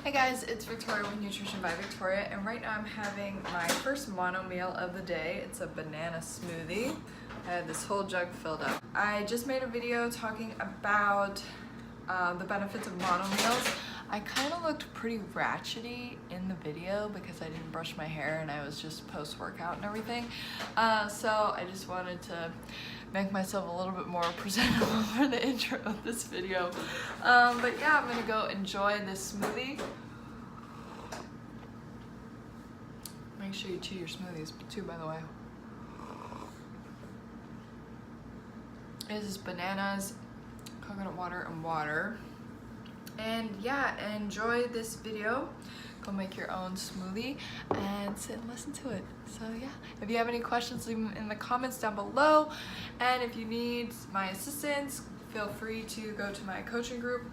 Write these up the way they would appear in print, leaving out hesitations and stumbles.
Hey guys, it's Victoria with Nutrition by Victoria, and right now I'm having my first mono meal of the day. It's a banana smoothie. I had this whole jug filled up. I just made a video talking about the benefits of mono meals. I kind of looked pretty ratchety in the video because I didn't brush my hair and I was just post-workout and everything. So I just wanted to make myself a little bit more presentable for the intro of this video. But yeah, I'm gonna go enjoy this smoothie. Make sure you chew your smoothies too, by the way. This is bananas, coconut water, and water. And yeah, enjoy this video. Go make your own smoothie and sit and listen to it. So yeah, if you have any questions, leave them in the comments down below. And if you need my assistance, feel free to go to my coaching group.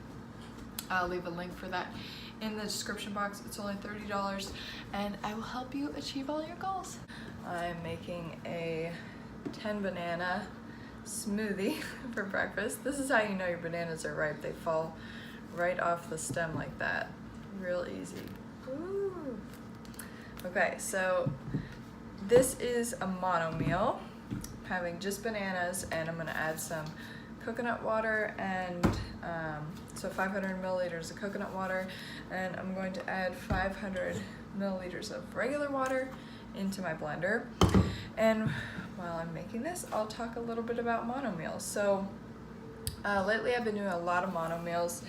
I'll leave a link for that in the description box. It's only $30 and I will help you achieve all your goals. I'm making a 10 banana smoothie for breakfast. This is how you know your bananas are ripe. They fall right off the stem like that. Real easy. Ooh. Okay, so this is a mono meal. I'm having just bananas and I'm gonna add some coconut water and so 500 milliliters of coconut water, and I'm going to add 500 milliliters of regular water into my blender. And while I'm making this, I'll talk a little bit about mono meals. So lately I've been doing a lot of mono meals.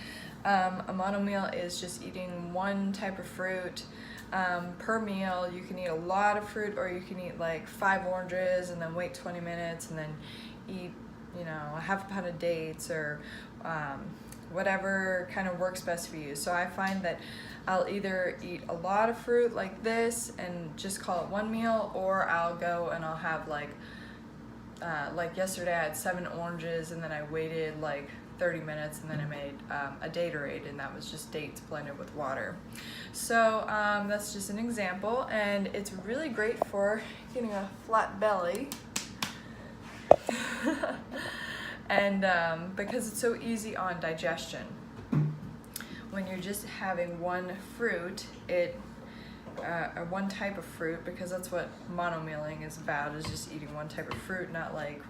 A mono meal is just eating one type of fruit per meal. You can eat a lot of fruit, or you can eat like 5 oranges and then wait 20 minutes and then eat, you know, a half a pound of dates, or whatever kind of works best for you. So I find that I'll either eat a lot of fruit like this and just call it one meal, or I'll go and I'll have like yesterday I had 7 oranges and then I waited like 30 minutes and then I made a Datorade, and that was just dates blended with water. So that's just an example, and it's really great for getting a flat belly. And because it's so easy on digestion. When you're just having one fruit, or one type of fruit, because that's what mono-mealing is about, is just eating one type of fruit, not like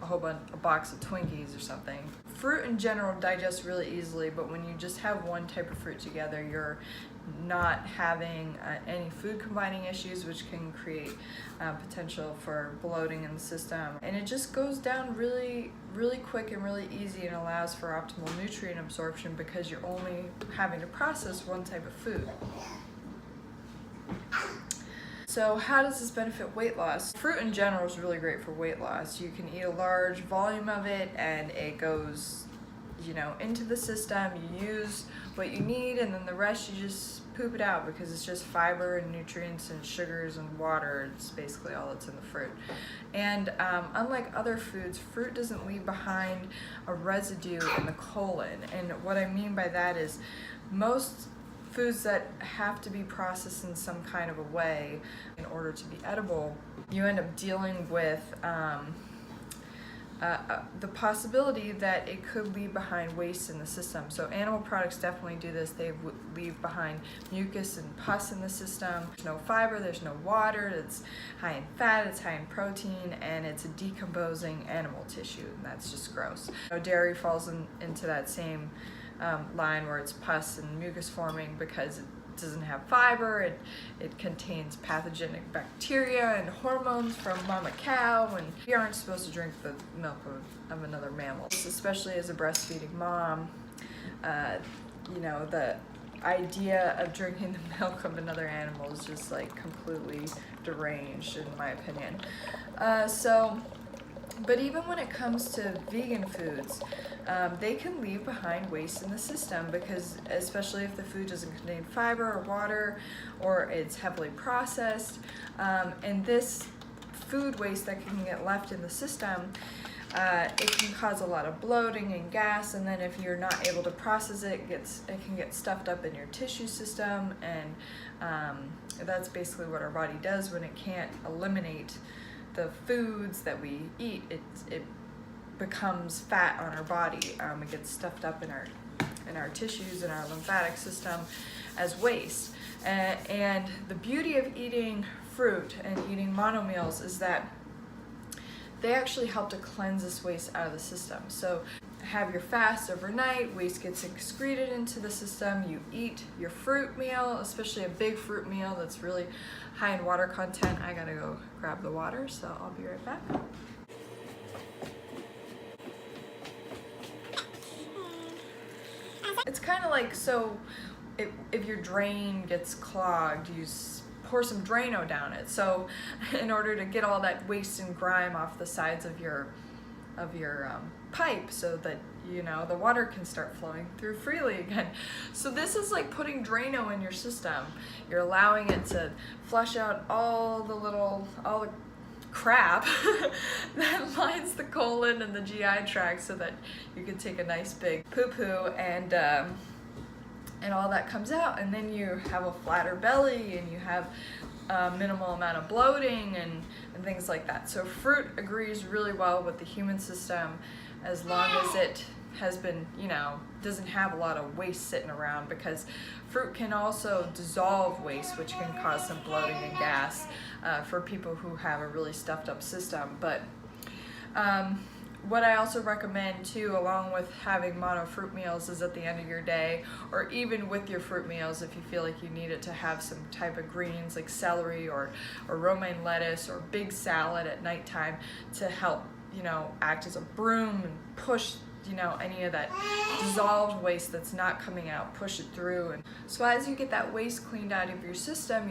a box of Twinkies or something. Fruit in general digests really easily, but when you just have one type of fruit together, you're not having any food combining issues, which can create potential for bloating in the system. And it just goes down really, really quick and really easy, and allows for optimal nutrient absorption because you're only having to process one type of food. So how does this benefit weight loss? Fruit in general is really great for weight loss. You can eat a large volume of it and it goes, you know, into the system. You use what you need, and then the rest you just poop it out, because it's just fiber and nutrients and sugars and water. It's basically all that's in the fruit. And unlike other foods, fruit doesn't leave behind a residue in the colon. And what I mean by that is most foods that have to be processed in some kind of a way in order to be edible, you end up dealing with the possibility that it could leave behind waste in the system. So animal products definitely do this. They leave behind mucus and pus in the system. There's no fiber, there's no water, it's high in fat, it's high in protein, and it's a decomposing animal tissue, and that's just gross. Dairy falls into that same line where it's pus and mucus forming because it doesn't have fiber. It contains pathogenic bacteria and hormones from mama cow, and we aren't supposed to drink the milk of another mammal. Especially as a breastfeeding mom, you know, the idea of drinking the milk of another animal is just like completely deranged in my opinion. But even when it comes to vegan foods, they can leave behind waste in the system, because especially if the food doesn't contain fiber or water, or it's heavily processed, and this food waste that can get left in the system, it can cause a lot of bloating and gas, and then if you're not able to process it, it can get stuffed up in your tissue system, and that's basically what our body does when it can't eliminate the foods that we eat. It becomes fat on our body. It gets stuffed up in our in our tissues and our lymphatic system as waste. And the beauty of eating fruit and eating monomeals is that they actually help to cleanse this waste out of the system. So have your fast overnight, waste gets excreted into the system, you eat your fruit meal, especially a big fruit meal that's really high in water content. I gotta go grab the water, so I'll be right back. It's kind of like, so if your drain gets clogged, you pour some Drano down it. So in order to get all that waste and grime off the sides of your pipe, so that the water can start flowing through freely again. So this is like putting Drano in your system. You're allowing it to flush out all the crap that lines the colon and the GI tract, so that you can take a nice big poo-poo and all that comes out, and then you have a flatter belly and you have a minimal amount of bloating and things like that. So fruit agrees really well with the human system as long as it has been, doesn't have a lot of waste sitting around, because fruit can also dissolve waste, which can cause some bloating and gas for people who have a really stuffed up system. But what I also recommend too, along with having mono fruit meals, is at the end of your day, or even with your fruit meals, if you feel like you need it, to have some type of greens like celery or romaine lettuce or big salad at nighttime to help, act as a broom and push any of that dissolved waste that's not coming out, push it through. And so as you get that waste cleaned out of your system,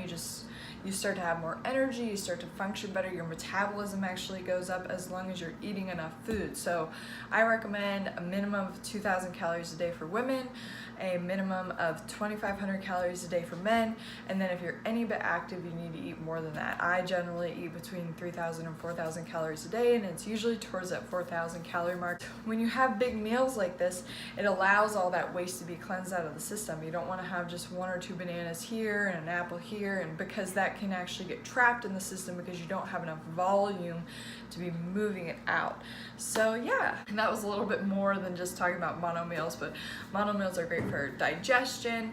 you start to have more energy, you start to function better, your metabolism actually goes up as long as you're eating enough food. So I recommend a minimum of 2,000 calories a day for women, a minimum of 2,500 calories a day for men, and then if you're any bit active, you need to eat more than that. I generally eat between 3,000 and 4,000 calories a day, and it's usually towards that 4,000 calorie mark. When you have big meals like this, it allows all that waste to be cleansed out of the system. You don't want to have just 1 or 2 bananas here and an apple here, and because that can actually get trapped in the system because you don't have enough volume to be moving it out. So yeah, and that was a little bit more than just talking about mono meals, but mono meals are great for digestion.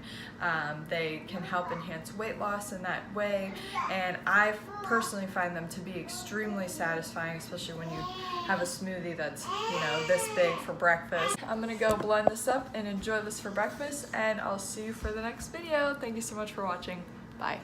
They can help enhance weight loss in that way, and I personally find them to be extremely satisfying, especially when you have a smoothie that's this big for breakfast. I'm gonna go blend this up and enjoy this for breakfast, and I'll see you for the next video. Thank you so much for watching. Bye.